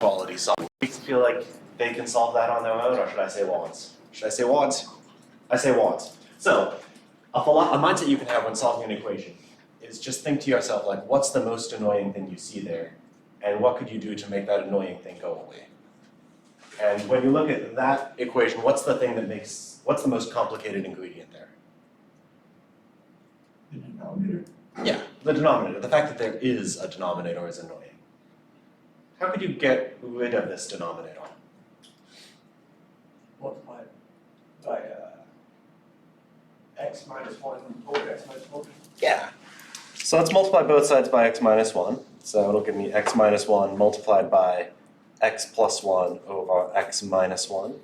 quality solving. Do you feel like they can solve that on their own, or should I say wants? Should I say wants? I say wants. So, a mindset you can have when solving an equation is just think to yourself, like, what's the most annoying thing you see there, and what could you do to make that annoying thing go away? And when you look at that equation, what's the most complicated ingredient there? The denominator. Yeah, the denominator. The fact that there is a denominator is annoying. How could you get rid of this denominator? Multiplied by x minus 1 over x minus 1. Yeah. So let's multiply both sides by x minus 1. So it'll give me x minus 1 multiplied by x plus 1 over x minus 1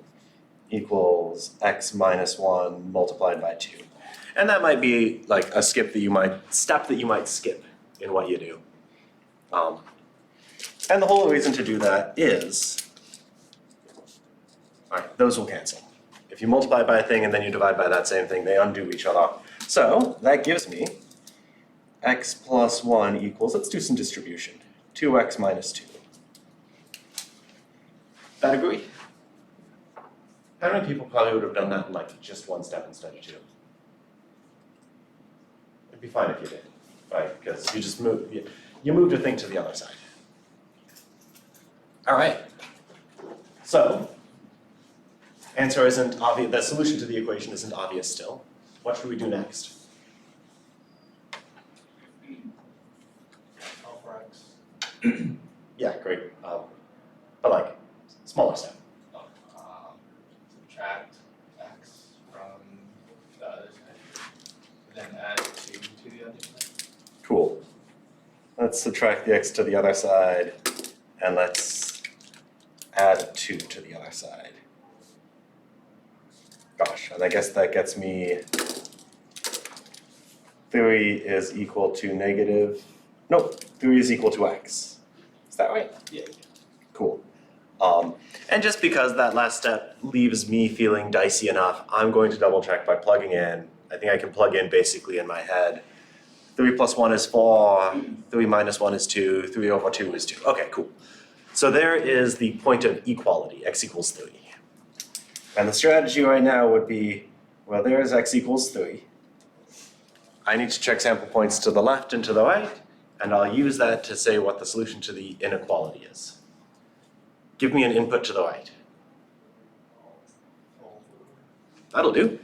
equals x minus 1 multiplied by 2. And that might be like a step that you might skip in what you do. And the whole reason to do that is, all right, those will cancel. If you multiply by a thing and then you divide by that same thing, they undo each other. So that gives me x plus 1 equals, let's do some distribution, 2x minus 2. That agree? How many people probably would have done that in like just one step instead of two? It'd be fine if you did, right? Because you just moved a thing to the other side. All right. So, answer isn't obvious. The solution to the equation isn't obvious still. What should we do next? Solve for x. Yeah, great. But like, smaller step. Subtract x from the other side. Then add 2 to the other side. Cool. Let's subtract the x to the other side, and let's add 2 to the other side. Gosh, and I guess that gets me 3 is equal to negative, nope, 3 is equal to x. Is that right? Yeah. Cool. And just because that last step leaves me feeling dicey enough, I'm going to double check by plugging in. I think I can plug in basically in my head. 3 plus 1 is 4, 3 minus 1 is 2, 3 over 2 is 2. Okay, cool. So there is the point of equality, x equals 3. And the strategy right now would be, well, there's x equals 3. I need to check sample points to the left and to the right, and I'll use that to say what the solution to the inequality is. Give me an input to the right. That'll do.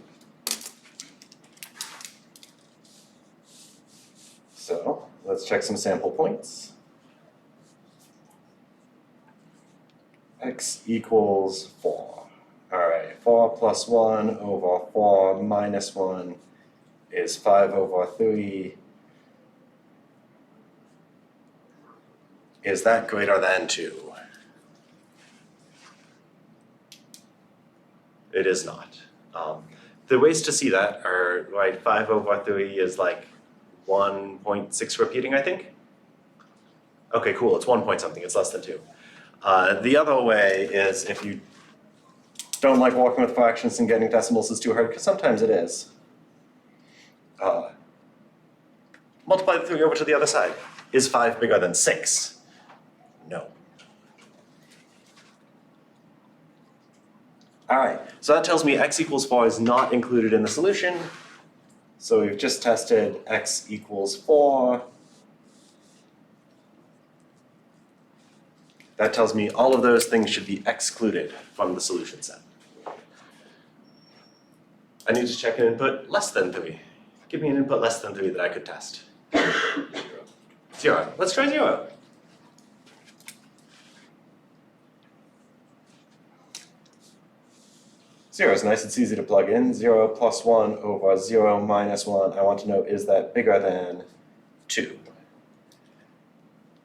So let's check some sample points. X equals 4. All right, 4 plus 1 over 4 minus 1 is 5 over 3. Is that greater than 2? It is not. The ways to see that are, right, 5 over 3 is like 1.6 repeating, I think. Okay, cool, it's 1 point something, it's less than 2. The other way is if you don't like working with fractions and getting decimals is too hard, because sometimes it is. Multiply the 3 over to the other side. Is 5 bigger than 6? No. All right, so that tells me x equals 4 is not included in the solution. So we've just tested x equals 4. That tells me all of those things should be excluded from the solution set. I need to check an input less than 3. Give me an input less than 3 that I could test. 0. Let's try 0. Zero is nice, it's easy to plug in. 0 plus 1 over 0 minus 1. I want to know, is that bigger than 2?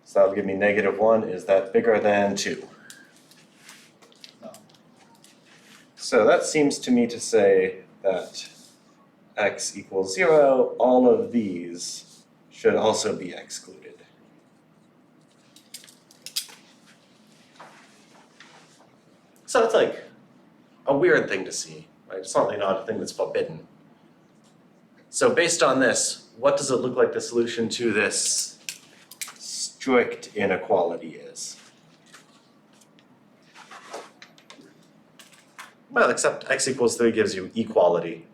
So that'll give me negative 1. Is that bigger than 2? No. So that seems to me to say that x equals 0. All of these should also be excluded. So it's like a weird thing to see, right? It's certainly not a thing that's forbidden. So based on this, what does it look like the solution to this strict inequality is? Well, except x equals 3 gives you equality.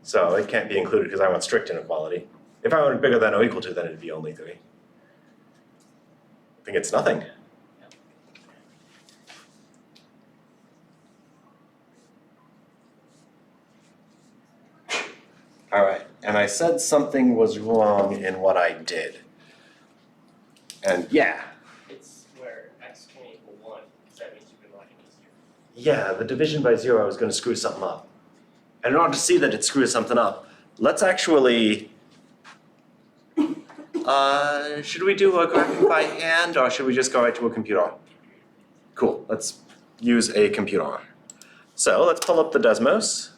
So it can't be included because I want strict inequality. If I wanted bigger than or equal to, then it'd be only 3. I think it's nothing. All right, and I said something was wrong in what I did. And yeah, It's where x can't equal 1, because that means you've been writing it as 0. yeah, the division by 0 is going to screw something up. And in order to see that it screws something up, let's actually, should we do a graphing by hand or should we just go right to a computer? Cool, let's use a computer. So let's pull up the Desmos.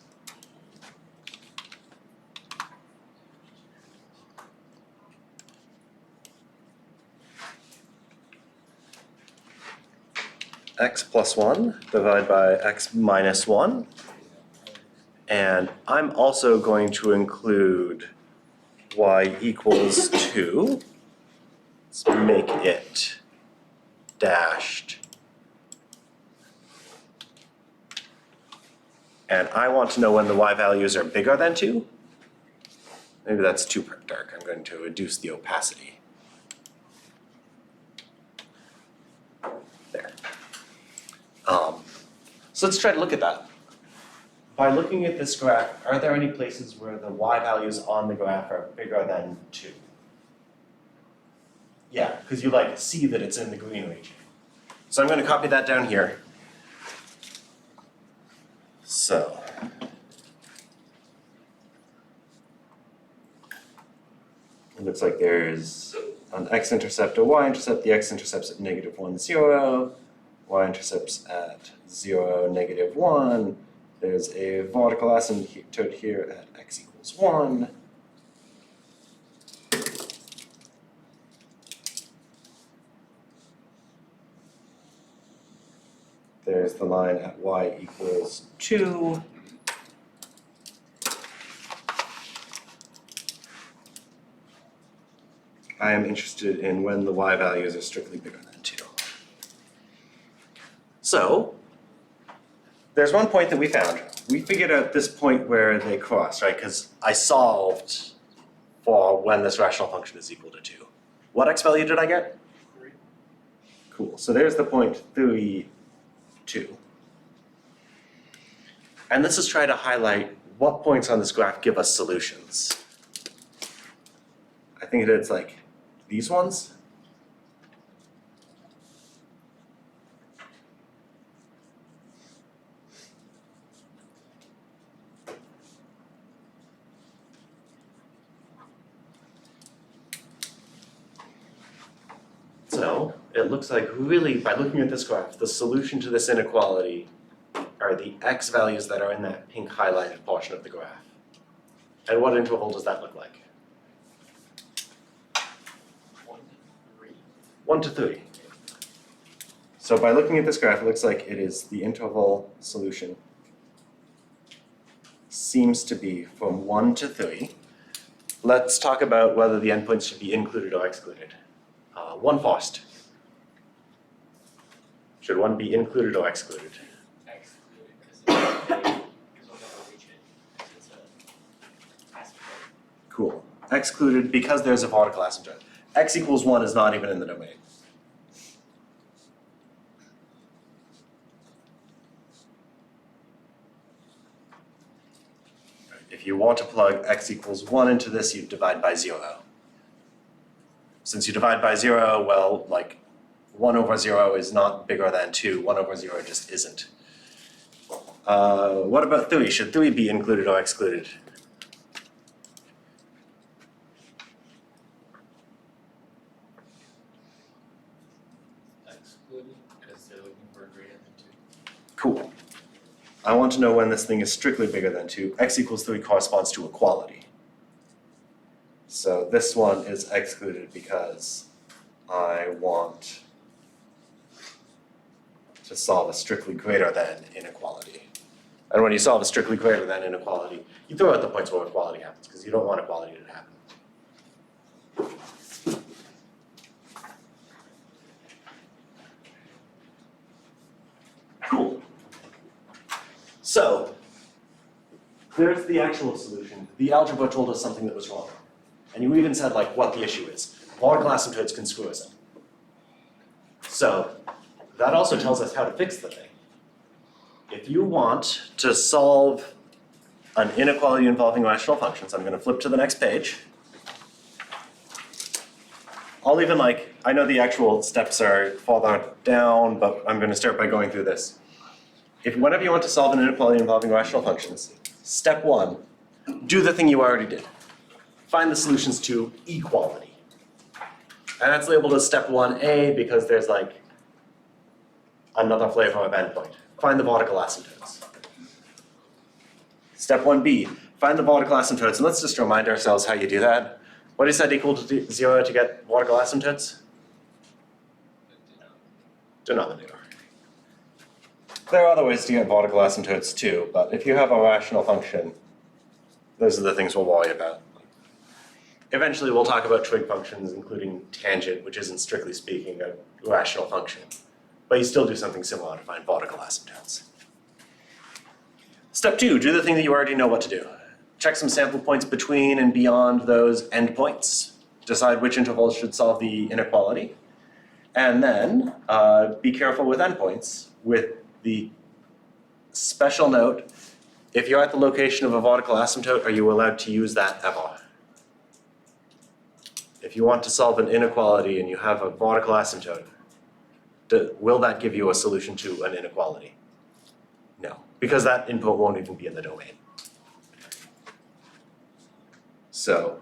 X plus 1 divided by x minus 1. And I'm also going to include y equals 2. Let's make it dashed. And I want to know when the y values are bigger than 2. Maybe that's too dark. I'm going to reduce the opacity. There. So let's try to look at that. By looking at this graph, are there any places where the y values on the graph are bigger than 2? Yeah, because you see that it's in the green region. So I'm going to copy that down here. So it looks like there's an x-intercept, a y-intercept. The x-intercept's at -1, 0. Y-intercept's at 0, -1. There's a vertical asymptote here at x equals 1. There's the line at y equals 2. I am interested in when the y values are strictly bigger than 2. So, there's one point that we found. We figured out this point where they cross, right? Because I solved for when this rational function is equal to 2. What x value did I get? 3. Cool. So there's the point 3, 2. And this is trying to highlight what points on this graph give us solutions. I think it's like these ones. So it looks like really, by looking at this graph, the solution to this inequality are the x values that are in that pink highlighted portion of the graph. And what interval does that look like? 1 to 3. 1 to 3. So by looking at this graph, it looks like it is the interval solution seems to be from 1 to 3. Let's talk about whether the endpoints should be included or excluded. 1 first. Should one be included or excluded? Excluded, because we'll never reach it, because it's a asymptote. Cool. Excluded because there's a vertical asymptote. X equals 1 is not even in the domain. If you want to plug x equals 1 into this, you divide by 0. Since you divide by 0, well, 1 over 0 is not bigger than 2. 1 over 0 just isn't. What about 3? Should 3 be included or excluded? Excluded, because they're looking for greater than 2. Cool. I want to know when this thing is strictly bigger than 2. X equals 3 corresponds to equality. So this one is excluded because I want to solve a strictly greater than inequality. And when you solve a strictly greater than inequality, you throw out the points where equality happens because you don't want equality to happen. Cool. So, there's the actual solution. The algebra told us something that was wrong. And you even said like what the issue is. Particle asymptotes can screw us in. So, that also tells us how to fix the thing. If you want to solve an inequality involving rational functions, I'm going to flip to the next page. I'll even I know the actual steps are farther down, but I'm going to start by going through this. Whenever you want to solve an inequality involving rational functions, step 1, do the thing you already did. Find the solutions to equality. And that's labeled as step 1A because there's another flavor of endpoint. Find the particle asymptotes. Step 1B, find the particle asymptotes. And let's just remind ourselves how you do that. What is that equal to 0 to get particle asymptotes? Denominator. There are other ways to get particle asymptotes too, but if you have a rational function, those are the things we'll worry about. Eventually we'll talk about trig functions, including tangent, which isn't strictly speaking a rational function. But you still do something similar to find particle asymptotes. Step 2, do the thing that you already know what to do. Check some sample points between and beyond those endpoints. Decide which intervals should solve the inequality. And then be careful with endpoints with the special note, if you're at the location of a particle asymptote, are you allowed to use that ever? If you want to solve an inequality and you have a particle asymptote, will that give you a solution to an inequality? No, because that input won't even be in the domain. So,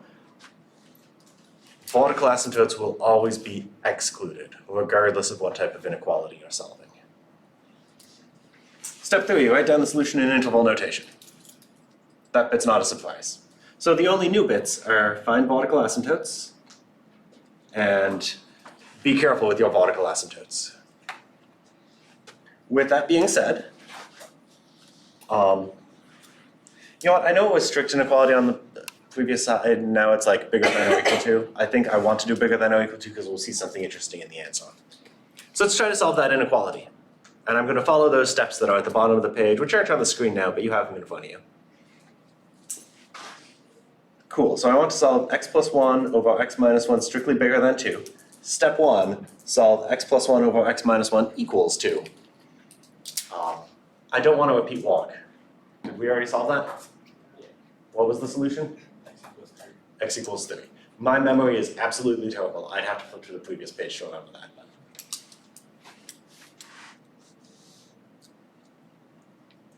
particle asymptotes will always be excluded, regardless of what type of inequality you're solving. Step 3, write down the solution in interval notation. That bit's not a surprise. So the only new bits are find particle asymptotes and be careful with your particle asymptotes. With that being said, you know what, I know it was strict inequality on the previous side, now it's bigger than or equal to. I think I want to do bigger than or equal to because we'll see something interesting in the answer. So let's try to solve that inequality. And I'm going to follow those steps that are at the bottom of the page, which aren't on the screen now, but you have them in front of you. Cool, so I want to solve x plus 1 over x minus 1 strictly bigger than 2. Step 1, solve x plus 1 over x minus 1 equals 2. I don't want to repeat walk. Did we already solve that? Yeah. What was the solution? X equals 3. X equals 3. My memory is absolutely terrible. I'd have to flip to the previous page to remember that.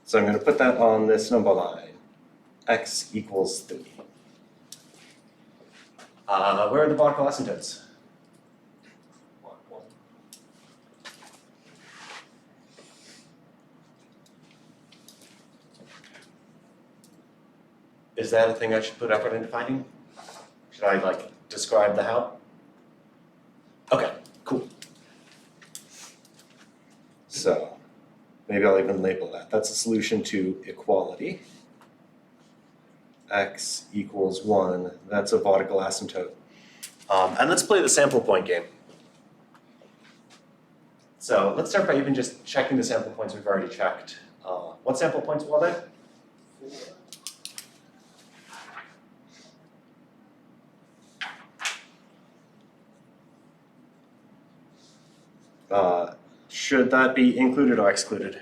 So I'm going to put that on this number line. X equals 3. Where are the particle asymptotes? 1, 1. Is that a thing I should put effort into finding? Should I describe the how? Okay, cool. So maybe I'll even label that. That's a solution to equality. X equals 1, that's a particle asymptote. And let's play the sample point game. So let's start by even just checking the sample points we've already checked. What sample points were there? 4. Should that be included or excluded?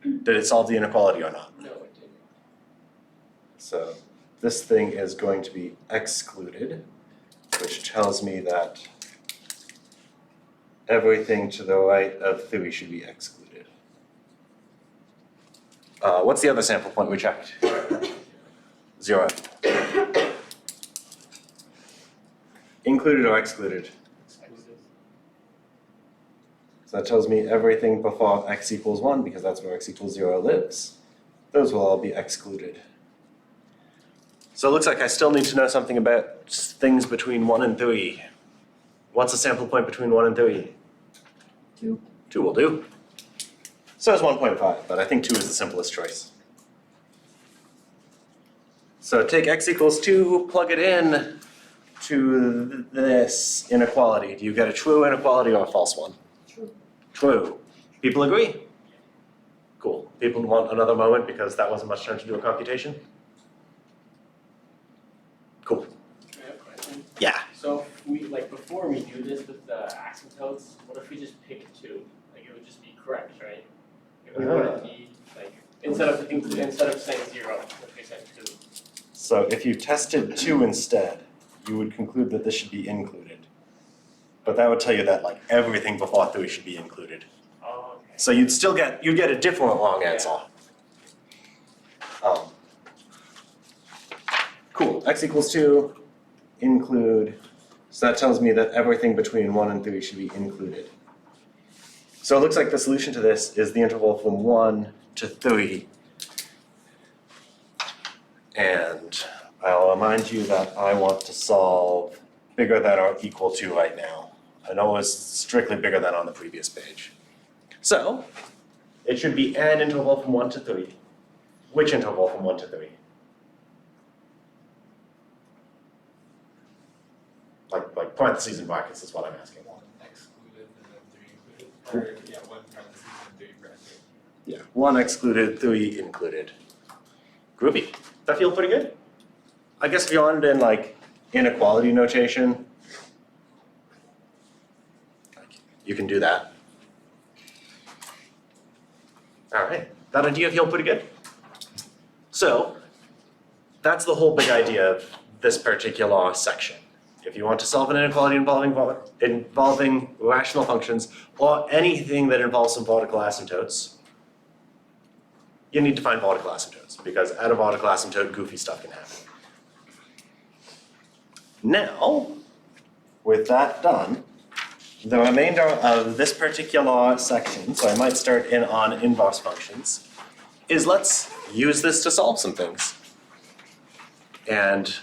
Did it solve the inequality or not? No, it didn't. So this thing is going to be excluded, which tells me that everything to the right of 3 should be excluded. What's the other sample point we checked? 0. Included or excluded? Excluded. So that tells me everything before x equals 1, because that's where x equals 0 lives. Those will all be excluded. So it looks like I still need to know something about things between 1 and 3. What's a sample point between 1 and 3? 2. 2 will do. So is 1.5, but I think 2 is the simplest choice. So take x equals 2, plug it in to this inequality. Do you get a true inequality or a false one? True. True. People agree? Cool. People want another moment because that wasn't much time to do a computation? Cool. I have a question. Yeah. So if we, like, before we do this with the asymptotes, what if we just pick 2? Like, it would just be correct, right? It wouldn't be, like, instead of saying 0, if we said 2. So if you tested 2 instead, you would conclude that this should be included. But that would tell you that like everything before 3 should be included. Oh, okay. So you'd get a different long answer. Cool, x equals 2, include, so that tells me that everything between 1 and 3 should be included. So it looks like the solution to this is the interval from 1 to 3. And I'll remind you that I want to solve bigger than or equal to right now. I know it was strictly bigger than on the previous page. So, it should be an interval from 1 to 3. Which interval from 1 to 3? Like parentheses and brackets is what I'm asking. 1 excluded and then 3 included, or 1 parentheses and 3 brackets. Yeah, 1 excluded, 3 included. Groovy. That feel pretty good? I guess if you wanted in like inequality notation, you can do that. All right, that idea feel pretty good? So, that's the whole big idea of this particular section. If you want to solve an inequality involving rational functions or anything that involves some vertical asymptotes, you need to find vertical asymptotes because at a vertical asymptote, goofy stuff can happen. Now, with that done, the remainder of this particular section, so I might start in on inverse functions, is let's use this to solve some things. And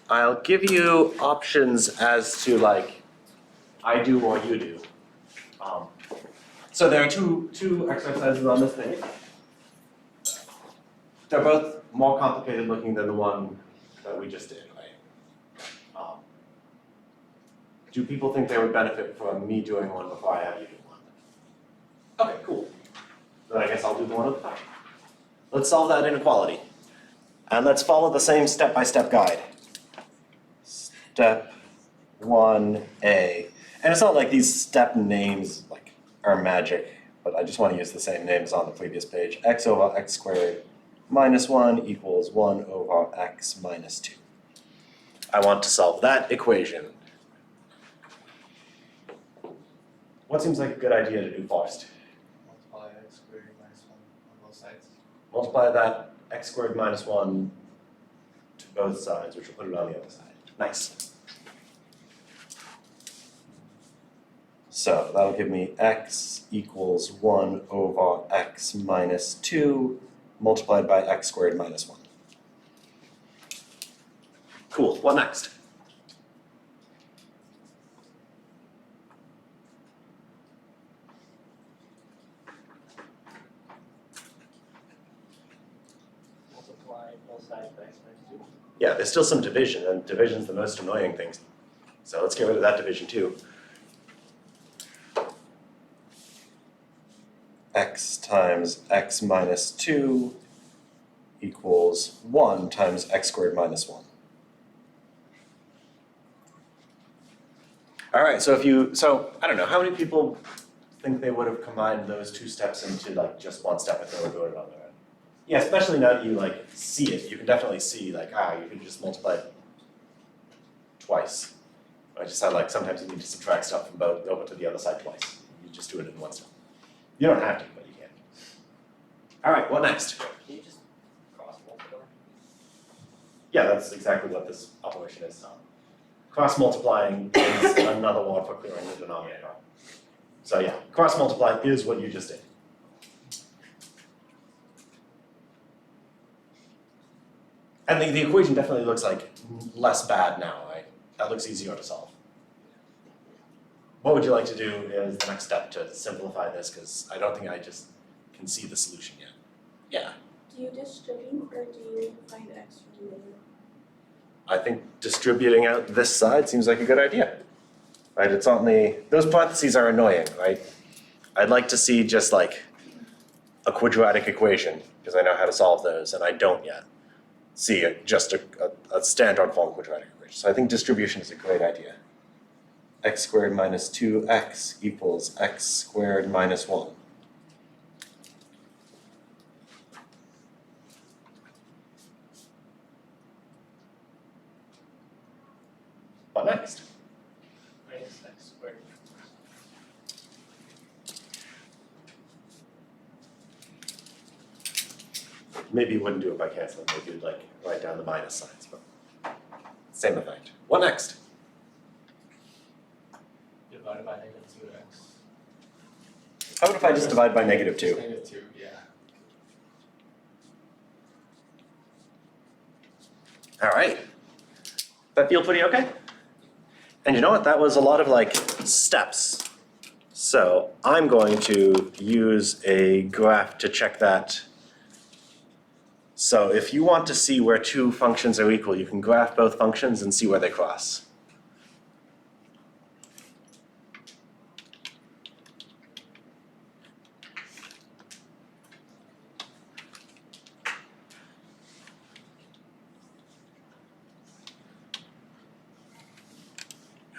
I'll give you options as to like, I do or you do. So there are two exercises on this page. They're both more complicated looking than the one that we just did, right? Do people think they would benefit from me doing one before I have you do one? Okay, cool. Then I guess I'll do the one at the top. Let's solve that inequality. And let's follow the same step-by-step guide. Step 1A. And it's not like these step names like are magic, but I just want to use the same name as on the previous page. X over x squared minus 1 equals 1 over x minus 2. I want to solve that equation. What seems like a good idea to do first? Multiply x squared minus 1 on both sides. Multiply that x squared minus 1 to both sides, which will put it on the other side. Nice. So that'll give me x equals 1 over x minus 2 multiplied by x squared minus 1. Cool, what next? Multiply both sides by x minus 2. Yeah, there's still some division, and division's the most annoying thing. So let's get rid of that division too. X times x minus 2 equals 1 times x squared minus 1. All right, so I don't know, how many people think they would have combined those two steps into like just one step if they were doing it on their own? Yeah, especially now that you like see it, you can definitely see like, you can just multiply it twice. I just said like sometimes you need to subtract stuff from both over to the other side twice. You just do it in one step. You don't have to, but you can. All right, what next? Can you just cross multiply? Yeah, that's exactly what this operation is. Cross multiplying is another word for clearing the denominator. So yeah, cross multiply is what you just did. And the equation definitely looks like less bad now, right? That looks easier to solve. What would you like to do as the next step to simplify this? Because I don't think I just can see the solution yet. Yeah, Do you distribute or do you find x from there? I think distributing out this side seems like a good idea. Right, it's on the, those parentheses are annoying, right? I'd like to see just like a quadratic equation, because I know how to solve those, and I don't yet see just a standard form quadratic equation. So I think distribution is a great idea. X squared minus 2x equals x squared minus 1. What next? Minus x squared. Maybe you wouldn't do it by canceling, maybe you'd like write down the minus signs, but same effect. What next? Divided by -2x. How about if I just divide by negative 2? -2, yeah. All right. That feel pretty okay? And you know what? That was a lot of like steps. So I'm going to use a graph to check that. So if you want to see where two functions are equal, you can graph both functions and see where they cross.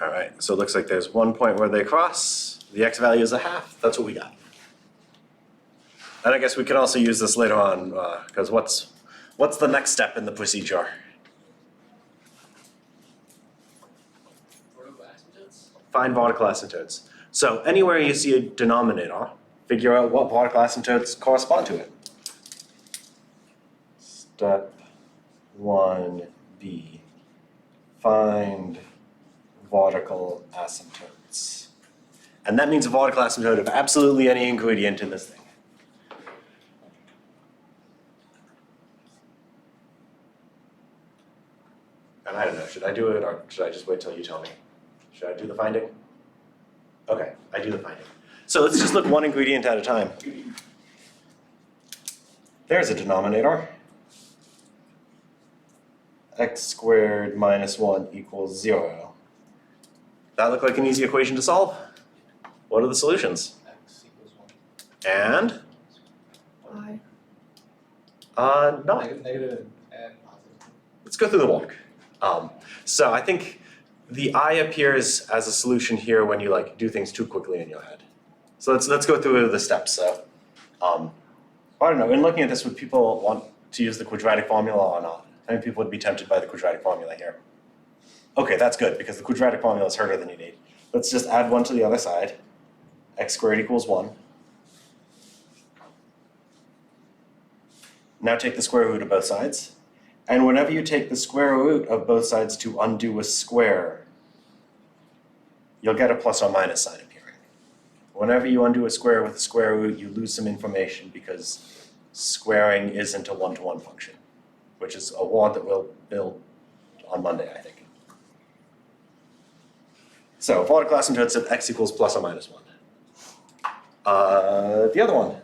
All right, so it looks like there's one point where they cross. The x value is a half. That's what we got. And I guess we can also use this later on, because what's the next step in the procedure? Vertical asymptotes? Find vertical asymptotes. So anywhere you see a denominator, figure out what vertical asymptotes correspond to it. Step 1B, find vertical asymptotes. And that means a vertical asymptote of absolutely any ingredient in this thing. And I don't know, should I do it or should I just wait till you tell me? Should I do the finding? Okay, I do the finding. So let's just look one ingredient at a time. There's a denominator. X squared minus 1 equals 0. That look like an easy equation to solve? What are the solutions? X equals 1. And? Why? No. Negative and positive. Let's go through the walk. So I think the I appears as a solution here when you like do things too quickly in your head. So let's go through the steps. So I don't know, in looking at this, would people want to use the quadratic formula or not? How many people would be tempted by the quadratic formula here? Okay, that's good, because the quadratic formula is harder than you need. Let's just add 1 to the other side. X squared equals 1. Now take the square root of both sides. And whenever you take the square root of both sides to undo a square, you'll get a plus or minus sign appearing. Whenever you undo a square with a square root, you lose some information because squaring isn't a one-to-one function, which is a word that we'll build on Monday, I think. So vertical asymptotes of x equals plus or minus 1. The other one,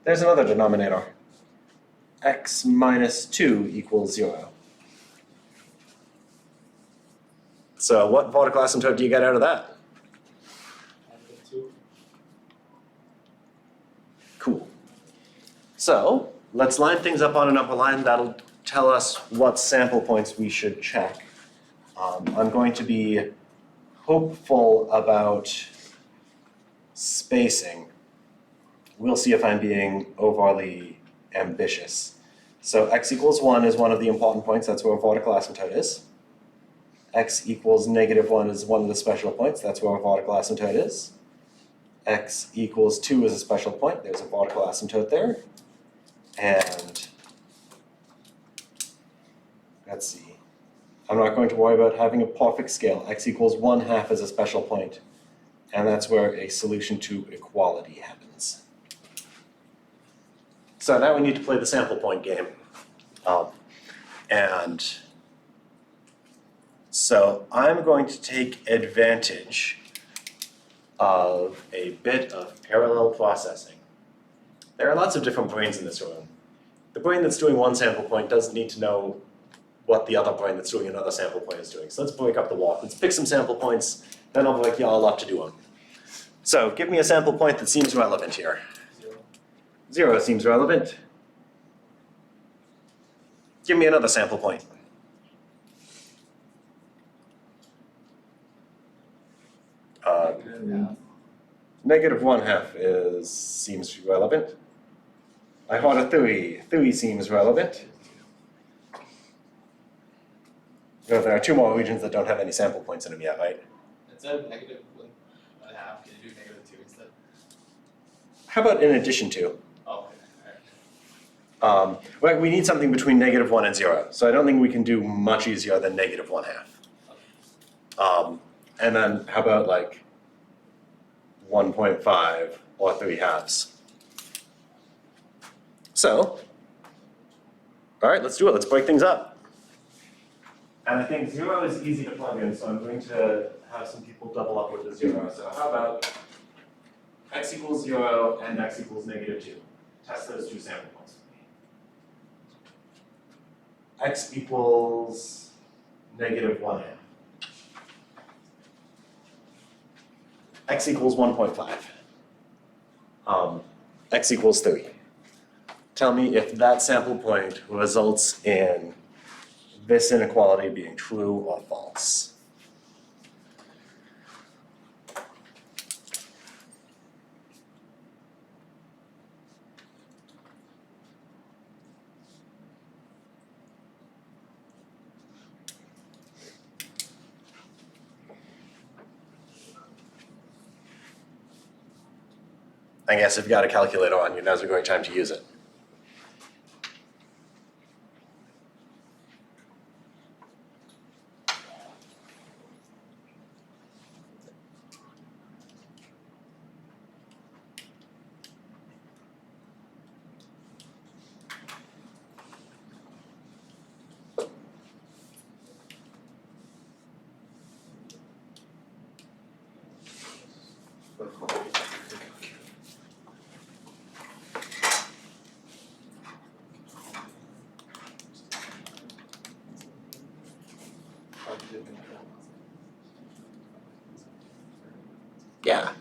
there's another denominator. X minus 2 equals 0. So what vertical asymptote do you get out of that? -2. Cool. So let's line things up on an upper line. That'll tell us what sample points we should check. I'm going to be hopeful about spacing. We'll see if I'm being overly ambitious. So x equals 1 is one of the important points. That's where a vertical asymptote is. X equals -1 is one of the special points. That's where a vertical asymptote is. X equals 2 is a special point. There's a vertical asymptote there. And let's see. I'm not going to worry about having a perfect scale. X equals 1/2 is a special point. And that's where a solution to equality happens. So now we need to play the sample point game. And so I'm going to take advantage of a bit of parallel processing. There are lots of different brains in this room. The brain that's doing one sample point doesn't need to know what the other brain that's doing another sample point is doing. So let's break up the walk. Let's pick some sample points, then I'll break y'all up to do them. So give me a sample point that seems relevant here. 0. 0 seems relevant. Give me another sample point. Negative 1/2 seems relevant. I heard a 3. 3 seems relevant. Well, there are 2 more regions that don't have any sample points in them yet, right? Instead of negative 1.5, can you do negative 2 instead? How about in addition to? Oh, okay, alright. Well, we need something between negative 1 and 0, so I don't think we can do much easier than negative 1/2. And then how about like 1.5 or 3/2? So, all right, let's do it. Let's break things up. And I think 0 is easy to plug in, so I'm going to have some people double up with the 0. So how about x equals 0 and x equals negative 2? Test those 2 sample points with me. X equals negative 1/2. X equals 1.5. X equals 3. Tell me if that sample point results in this inequality being true or false. I guess if you got a calculator on you, now's a great time to use it. Yeah.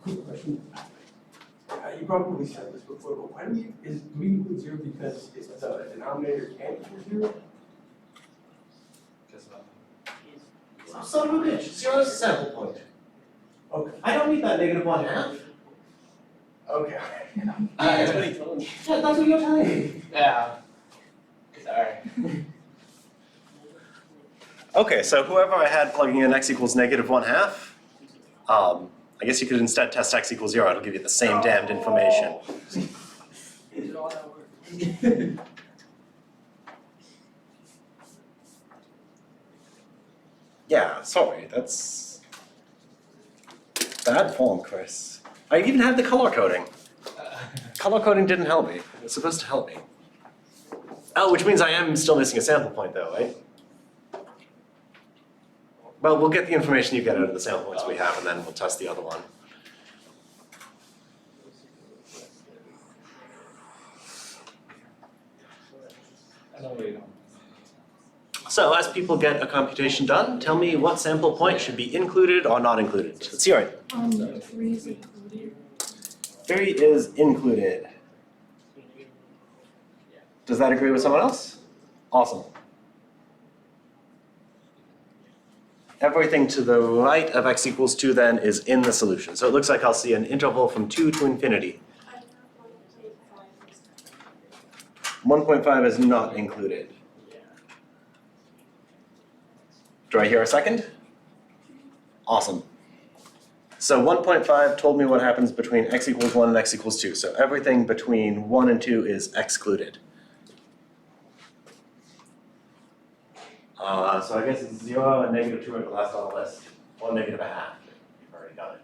Quick question. You probably said this before, but why do we include 0 because it's the denominator can't equal 0? Guess what? Oh, son of a bitch, 0 is a sample point. Okay. I don't need that negative 1/2. Okay. That's what he told me. Yeah, that's what you're telling me. Yeah. Sorry. Okay, so whoever I had plugging in x equals negative 1/2, I guess you could instead test x equals 0, it'll give you the same damned information. Is it all that work? Yeah, sorry, that's bad form, Chris. I even had the color coding. Color coding didn't help me. It was supposed to help me. Oh, which means I am still missing a sample point though, right? Well, we'll get the information you get out of the sample points we have, and then we'll test the other one. I know you don't. So as people get a computation done, tell me what sample point should be included or not included. Let's hear it. 3 is included. 3 is included. Does that agree with someone else? Awesome. Everything to the right of x equals 2 then is in the solution. So it looks like I'll see an interval from 2 to infinity. I have 1.5. 1.5 is not included. Do I hear a second? Awesome. So 1.5 told me what happens between x equals 1 and x equals 2. So everything between 1 and 2 is excluded. So I guess it's 0 and negative 2 are the last on the list. Or negative 1/2. You've already got it.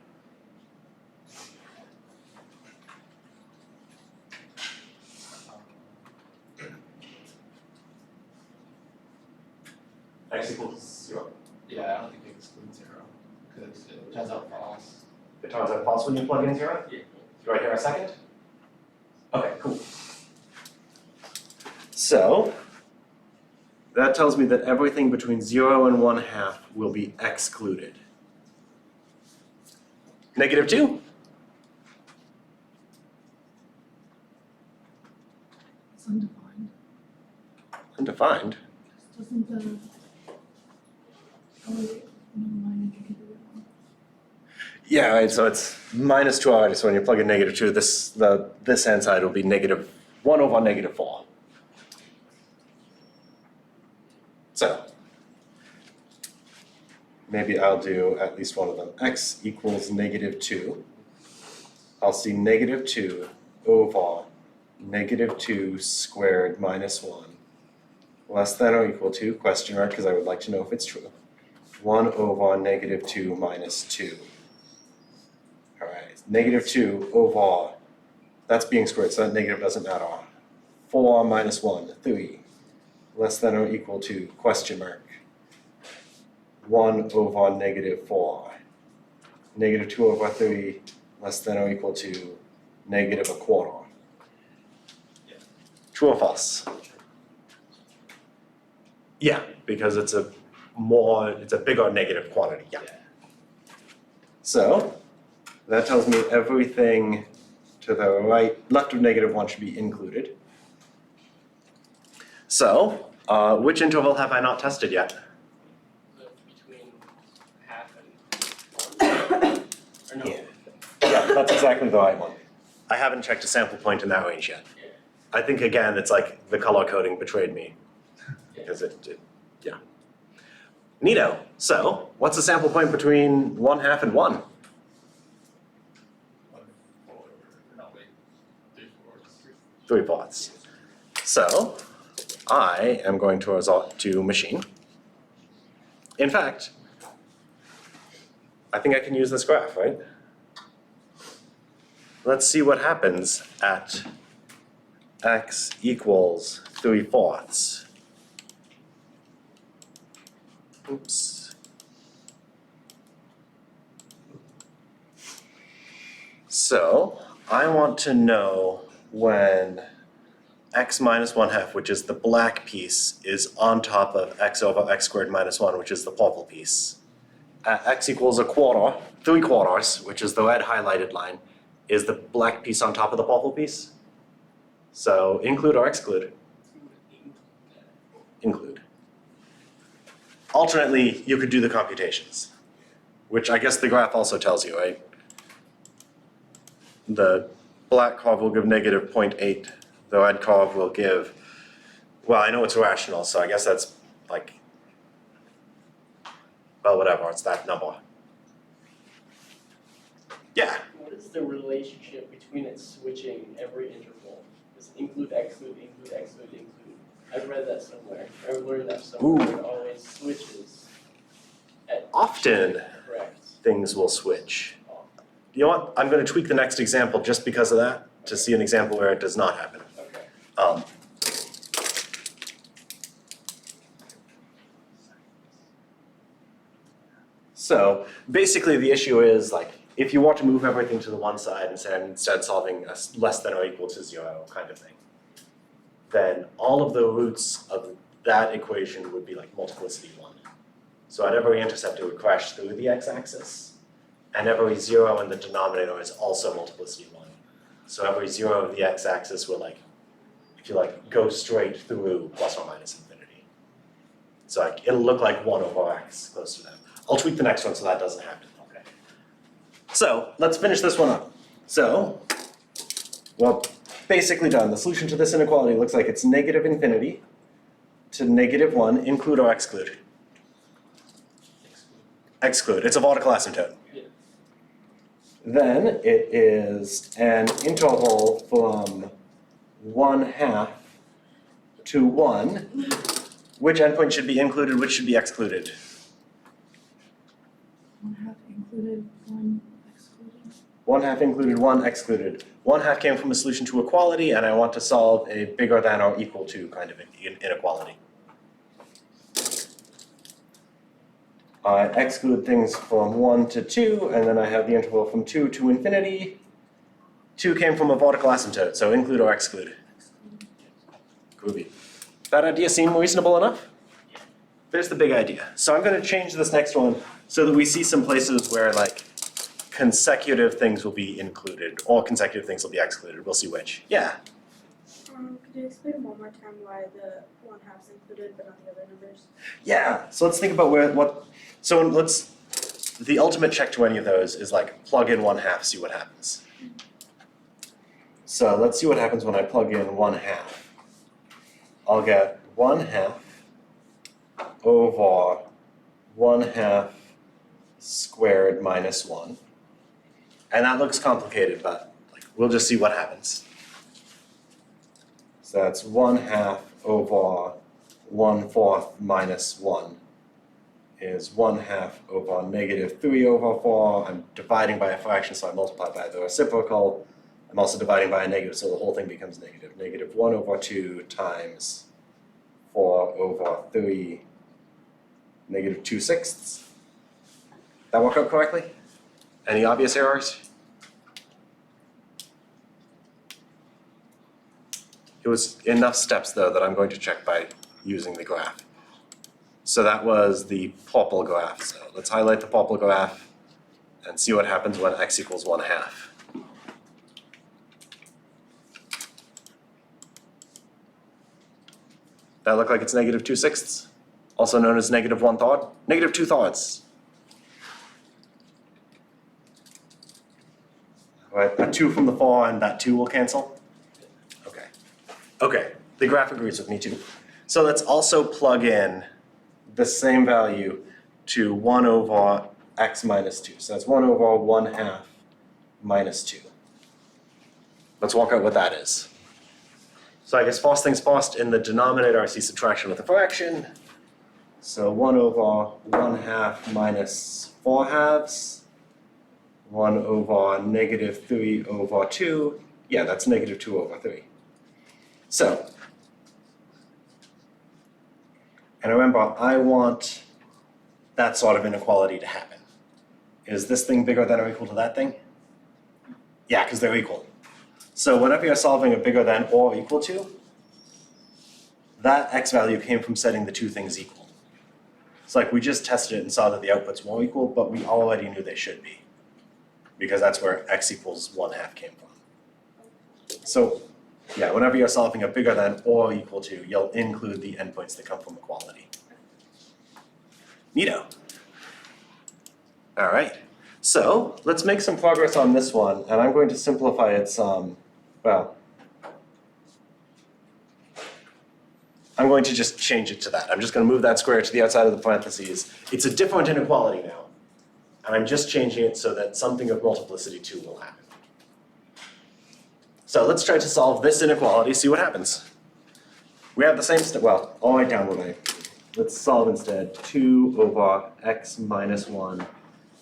X equals 0. Yeah, I don't think it excludes 0, because it turns out false. It turns out false when you plug in 0? Yeah. Do I hear a second? Okay, cool. So, that tells me that everything between 0 and 1/2 will be excluded. Negative 2? It's undefined. Undefined? Doesn't the, oh wait, never mind, I can get it wrong. Yeah, right, so it's minus 2 already, so when you plug in negative 2, this hand side will be negative 1 over negative 4. So, maybe I'll do at least one of them. X equals negative 2. I'll see negative 2 over negative 2 squared minus 1 less than or equal to, question mark, because I would like to know if it's true, 1 over negative 2 minus 2. All right, negative 2 over, that's being squared, so that negative doesn't matter. 4 minus 1, 3, less than or equal to, question mark, 1 over negative 4. Negative 2 over 3, less than or equal to, negative a quarter. True or false? Yeah, because it's a bigger negative quantity, yeah. So, that tells me everything to the left of negative 1 should be included. So, which interval have I not tested yet? Between half and 1? Or no? Yeah. Yeah, that's exactly the right one. I haven't checked a sample point in that range yet. Yeah. I think again, it's like the color coding betrayed me. Because yeah. Neato. So, what's the sample point between 1/2 and 1? 1/4, no wait, 3/4. 3/4. So, I am going to resort to machine. In fact, I think I can use this graph, right? Let's see what happens at x equals 3/4. Oops. So, I want to know when x minus 1/2, which is the black piece, is on top of x over x squared minus 1, which is the purple piece. At x equals 1/4, 3/4, which is the red highlighted line, is the black piece on top of the purple piece? So, include or exclude? Include. Alternately, you could do the computations, which I guess the graph also tells you, right? The black curve will give negative 0.8, the red curve will give, well, I know it's rational, so I guess that's like, well, whatever, it's that number. Yeah, What is the relationship between it switching every interval? Is it include, exclude, include, exclude, include? I've read that somewhere. I've learned that somewhere. Ooh. It always switches. At often correct. things will switch. You know what, I'm gonna tweak the next example just because of that, to see an example where it does not happen. Okay. So basically the issue is like, if you want to move everything to the one side instead solving a less than or equal to 0 kind of thing, then all of the roots of that equation would be like multiplicity 1. So at every intercept it would crash through the x-axis, and every 0 in the denominator is also multiplicity 1. So every 0 of the x-axis will like, if you like, go straight through plus or minus infinity. So like, it'll look like 1 over x close to that. I'll tweak the next one so that doesn't happen. Okay. So let's finish this one up. So, well, basically done. The solution to this inequality looks like it's negative infinity to negative 1, include or exclude? Exclude. It's a vertical asymptote. Yeah. Then it is an interval from 1/2 to 1. Which endpoint should be included, which should be excluded? 1/2 included, 1 excluded. 1/2 included, 1 excluded. 1/2 came from a solution to equality, and I want to solve a bigger than or equal to kind of inequality. I exclude things from 1 to 2, and then I have the interval from 2 to infinity. 2 came from a vertical asymptote, so include or exclude. Groovy. That idea seem reasonable enough? There's the big idea. So I'm going to change this next one so that we see some places where like consecutive things will be included or consecutive things will be excluded. We'll see which. Yeah. Could you explain one more time why the 1/2's included but not the other numbers? Yeah, so let's think about the ultimate check to any of those is like plug in 1/2, see what happens. So let's see what happens when I plug in 1/2. I'll get 1/2 over 1/2 squared minus 1. And that looks complicated, but we'll just see what happens. So that's 1/2 over 1/4 minus 1 is 1/2 over -3/4. I'm dividing by a fraction, so I multiply by the reciprocal. I'm also dividing by a negative, so the whole thing becomes negative. -1/2 times 4/3, -2/6. That work out correctly? Any obvious errors? It was enough steps though that I'm going to check by using the graph. So that was the purple graph. So let's highlight the purple graph and see what happens when x equals 1/2. That look like it's -2/6, also known as -1/3, -2/3. Right, a 2 from the 4 and that 2 will cancel? Okay. Okay, the graph agrees with me too. So let's also plug in the same value to 1 over x minus 2. So that's 1 over 1/2 minus 2. Let's work out what that is. So I guess first things first, in the denominator I see subtraction with a fraction. So 1 over 1/2 minus 4/2. 1 over -3/2. Yeah, that's -2/3. So, and remember, I want that sort of inequality to happen. Is this thing bigger than or equal to that thing? Yeah, because they're equal. So whenever you're solving a bigger than or equal to, that x value came from setting the two things equal. It's like we just tested it and saw that the outputs were equal, but we already knew they should be, because that's where x equals 1/2 came from. So yeah, whenever you're solving a bigger than or equal to, you'll include the endpoints that come from equality. Neato. All right, so let's make some progress on this one, and I'm going to simplify it some, I'm going to just change it to that. I'm just going to move that square to the outside of the parentheses. It's a different inequality now, and I'm just changing it so that something of multiplicity 2 will happen. So let's try to solve this inequality, see what happens. We have the same step, well, all the way down way. Let's solve instead 2 over x minus 1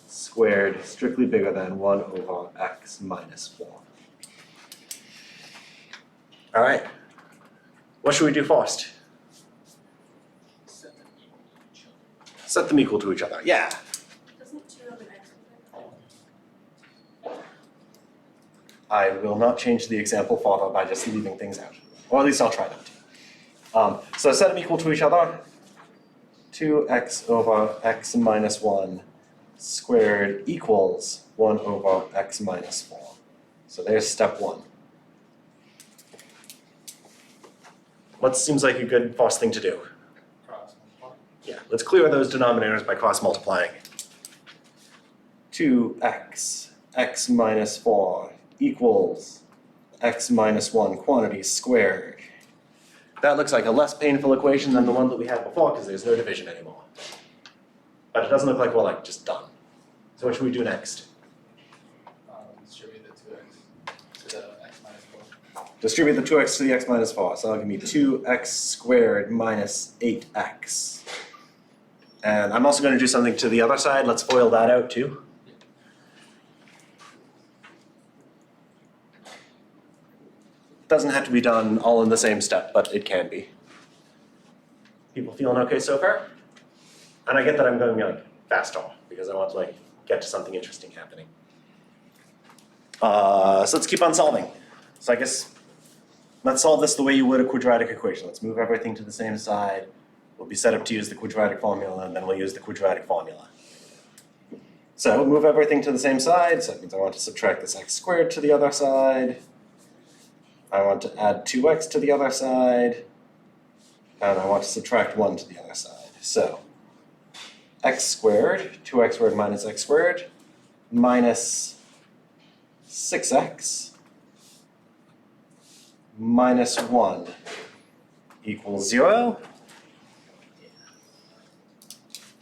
squared strictly bigger than 1 over x minus 4. All right, what should we do first? Set them equal to each other, yeah. Doesn't 2 have an x with it? I will not change the example further by just leaving things out, or at least I'll try not to. So set them equal to each other. 2x over x minus 1 squared equals 1 over x minus 4. So there's step 1. What seems like a good first thing to do? Cross multiply. Yeah, let's clear those denominators by cross multiplying. 2x, x minus 4 equals x minus 1 quantity squared. That looks like a less painful equation than the one that we had before because there's no division anymore. But it doesn't look like we're just done. So what should we do next? Distribute the 2x to the x minus 4. Distribute the 2x to the x minus 4. So that'll give me 2x squared minus 8x. And I'm also going to do something to the other side. Let's FOIL that out too. Doesn't have to be done all in the same step, but it can be. People feeling okay so far? And I get that I'm going faster because I want to get to something interesting happening. So let's keep on solving. So I guess let's solve this the way you would a quadratic equation. Let's move everything to the same side. We'll be set up to use the quadratic formula, and then we'll use the quadratic formula. So move everything to the same side, so that means I want to subtract this x squared to the other side. I want to add 2x to the other side, and I want to subtract 1 to the other side. So x squared, 2x squared minus x squared, minus 6x minus 1 equals 0.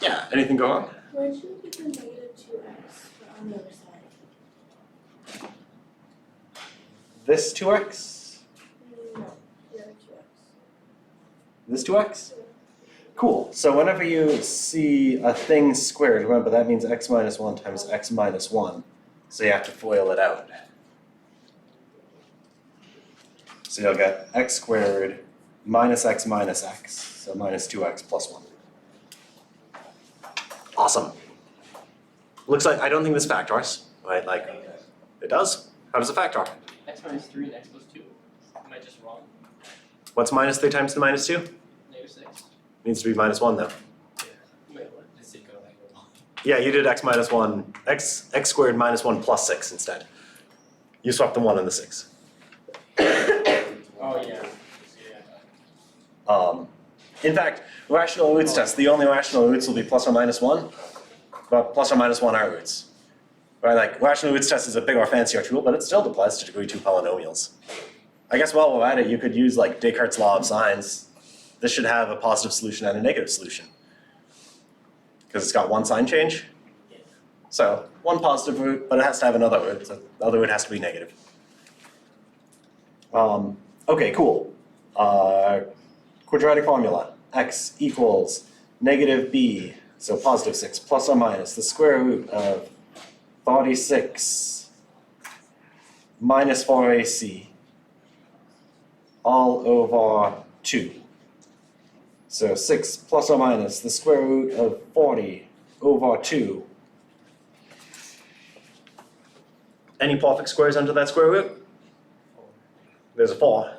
Yeah, anything go wrong? Where'd you get the negative 2x on the other side? This 2x, No, the other 2x. this 2x? Cool, so whenever you see a thing squared, remember that means x minus 1 times x minus 1. So you have to FOIL it out. So you'll get x squared minus x, so minus 2x plus 1. Awesome. Looks like, I don't think this factors, right? Like, it does? How does it factor? X minus 3 and x plus 2. Am I just wrong? What's minus 3 times the minus 2? Negative 6. Needs to be minus 1 though. Wait, what? Yeah, you did x minus 1, x squared minus 1 plus 6 instead. You swapped the 1 and the 6. Oh, yeah. In fact, rational roots test, the only rational roots will be plus or minus 1, but plus or minus 1 are roots. Right, like rational roots test is a bigger, fancier tool, but it still applies to degree 2 polynomials. I guess while we're at it, you could use like Descartes' law of signs. This should have a positive solution and a negative solution. Because it's got one sign change. So one positive root, but it has to have another root, so the other root has to be negative. Okay, cool. Quadratic formula, x equals negative b, so positive 6, plus or minus the square root of 36 minus 4ac all over 2. So 6 plus or minus the square root of 40 over 2. Any perfect squares under that square root? There's a 4.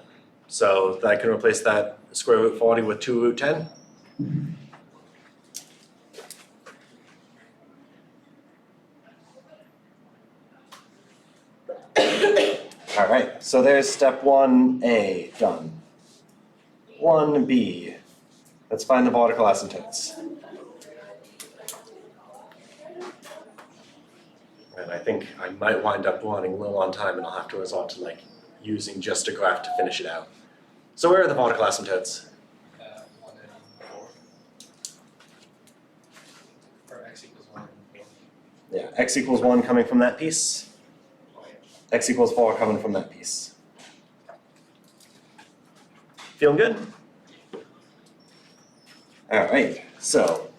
So I can replace that square root 40 with 2 root 10. All right, so there's step 1A done. 1B, let's find the vertical asymptotes. And I think I might wind up running low on time and I'll have to resort to like using just a graph to finish it out. So where are the vertical asymptotes? 1 and 4. Or x equals 1 and 4. Yeah, x equals 1 coming from that piece. X equals 4 coming from that piece. Feeling good? All right, so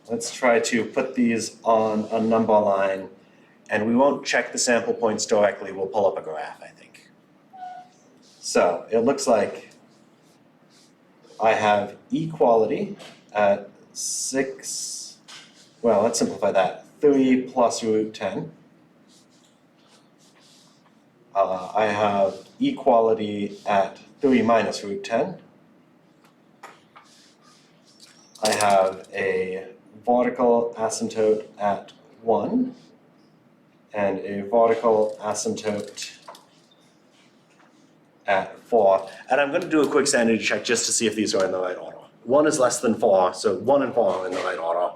let's try to put these on a number line, and we won't check the sample points directly, we'll pull up a graph, I think. So it looks like I have equality at 6, well, let's simplify that, 3 plus root 10. I have equality at 3 minus root 10. I have a vertical asymptote at 1 and a vertical asymptote at 4. And I'm going to do a quick sanity check just to see if these are in the right order. 1 is less than 4, so 1 and 4 are in the right order.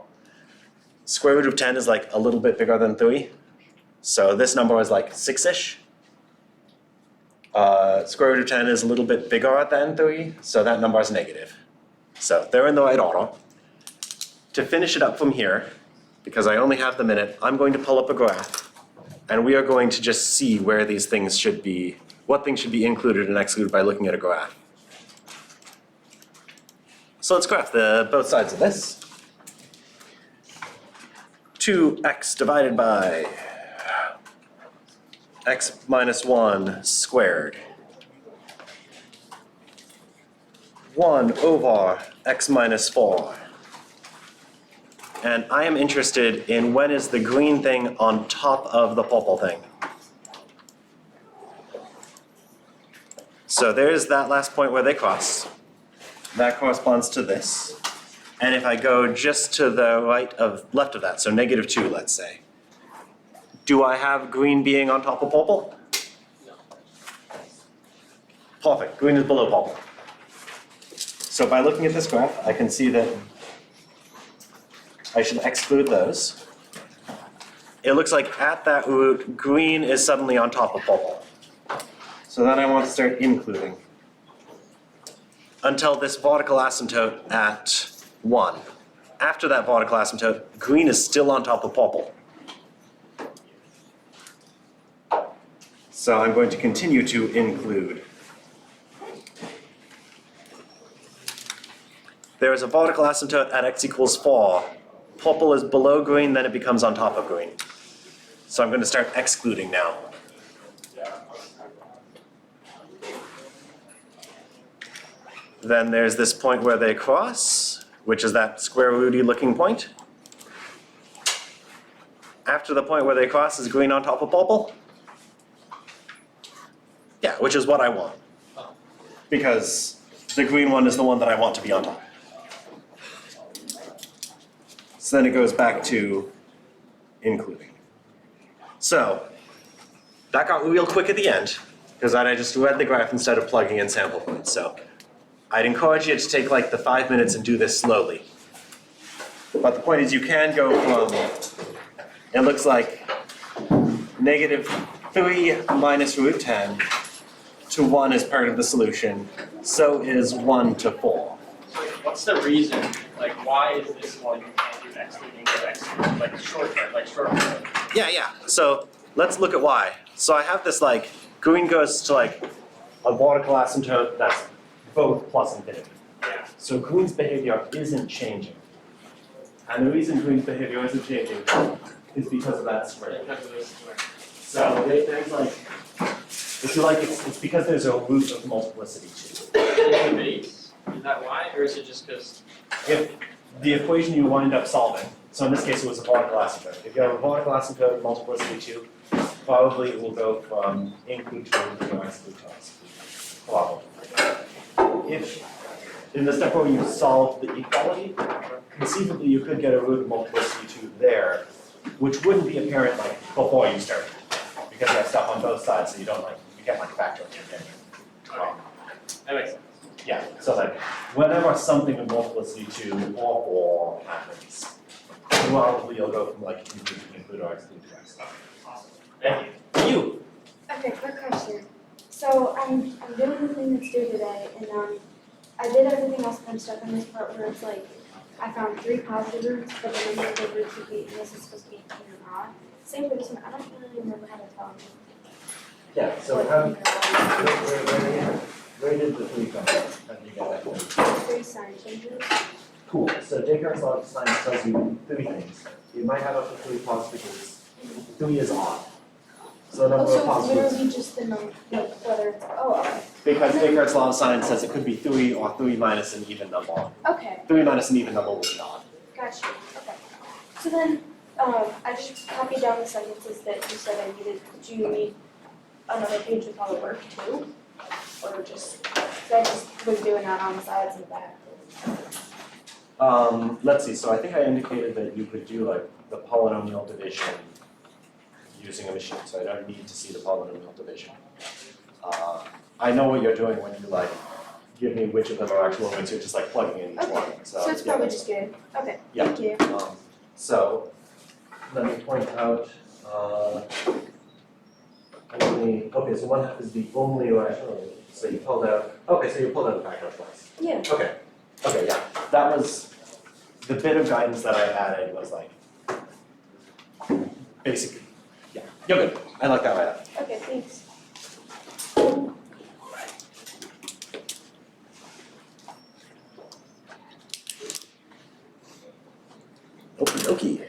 Square root of 10 is like a little bit bigger than 3. So this number is like 6-ish. Square root of 10 is a little bit bigger than 3, so that number is negative. So they're in the right order. To finish it up from here, because I only have the minute, I'm going to pull up a graph, and we are going to just see where these things should be, what things should be included and excluded by looking at a graph. So let's graph both sides of this. 2x divided by x minus 1 squared. 1 over x minus 4. And I am interested in when is the green thing on top of the purple thing. So there's that last point where they cross. That corresponds to this. And if I go just to the left of that, so -2, let's say, do I have green being on top of purple? No. Perfect, green is below purple. So by looking at this graph, I can see that I should exclude those. It looks like at that root, green is suddenly on top of purple. So then I want to start including until this vertical asymptote at 1. After that vertical asymptote, green is still on top of purple. So I'm going to continue to include. There is a vertical asymptote at x equals 4. Purple is below green, then it becomes on top of green. So I'm going to start excluding now. Then there's this point where they cross, which is that square rooty looking point. After the point where they cross is green on top of purple. Yeah, which is what I want. Because the green one is the one that I want to be on top. So then it goes back to including. So that got real quick at the end, because I just read the graph instead of plugging in sample points. So I'd encourage you to take like the 5 minutes and do this slowly. But the point is you can go from, it looks like -3 minus root 10 to 1 is part of the solution. So is 1 to 4. What's the reason, like why is this one you can't do excluding or excluding, like shortcut? Yeah. So let's look at why. So I have this like, green goes to like a vertical asymptote that's both plus infinity. Yeah. So green's behavior isn't changing. And the reason green's behavior isn't changing is because of that square. Because of this square. So there's like, if you like, it's because there's a root of multiplicity too. In the base, is that why, or is it just because? If the equation you wind up solving, so in this case it was a vertical asymptote. If you have a vertical asymptote and multiplicity 2, probably it will go from include to exclude to exclude. Probably. If in the step where you solve the equality, conceivably you could get a root of multiplicity 2 there, which wouldn't be apparent like before you start, because you have stuff on both sides, so you don't like, you get like a factor of your That makes sense. Yeah, so like whenever something of multiplicity 2 or 4 happens, probably you'll go from like include or exclude to exclude. Awesome. Thank you. You. Okay, quick question. So I'm doing the thing that's due today, and I did everything else, but I'm stuck on this part where it's like, I found 3 positive roots, but the number of the roots would be, and this is supposed to be even or odd. Same for this one, I don't really remember how to tell them. Yeah, so what how, even or odd is. where did the 3 come from? How did you get that? 3 sign changes. Cool, so Descartes' law of science tells you 3 things. You might have up to 3 positives. 3 is odd. So the Oh, number so of it's positives. literally just the number, like whether it's, oh, okay. Because Descartes' law of science says it could be 3 or 3 minus an even number. Okay, 3 minus an even number will be odd. got you, okay. So then, I just copied down the sentences that you said I needed. Do you need another page with all the work too? Or just, so I just was doing that on the sides and back. Let's see, so I think I indicated that you could do like the polynomial division using a machine, so I don't need to see the polynomial division. I know what you're doing when you like give me which of them are actual roots, you're just like plugging in each Okay, one, So it's probably just good. Okay, Yeah. thank you. So, let me point out, only, okay, so 1/2 is the only rational root, so you pulled out, okay, so you pulled out the factor twice. Yeah. Okay, yeah, that was, the bit of guidance that I added was like, basically, yeah, you're good, I like that right up. Okay, thanks. Okie dokie.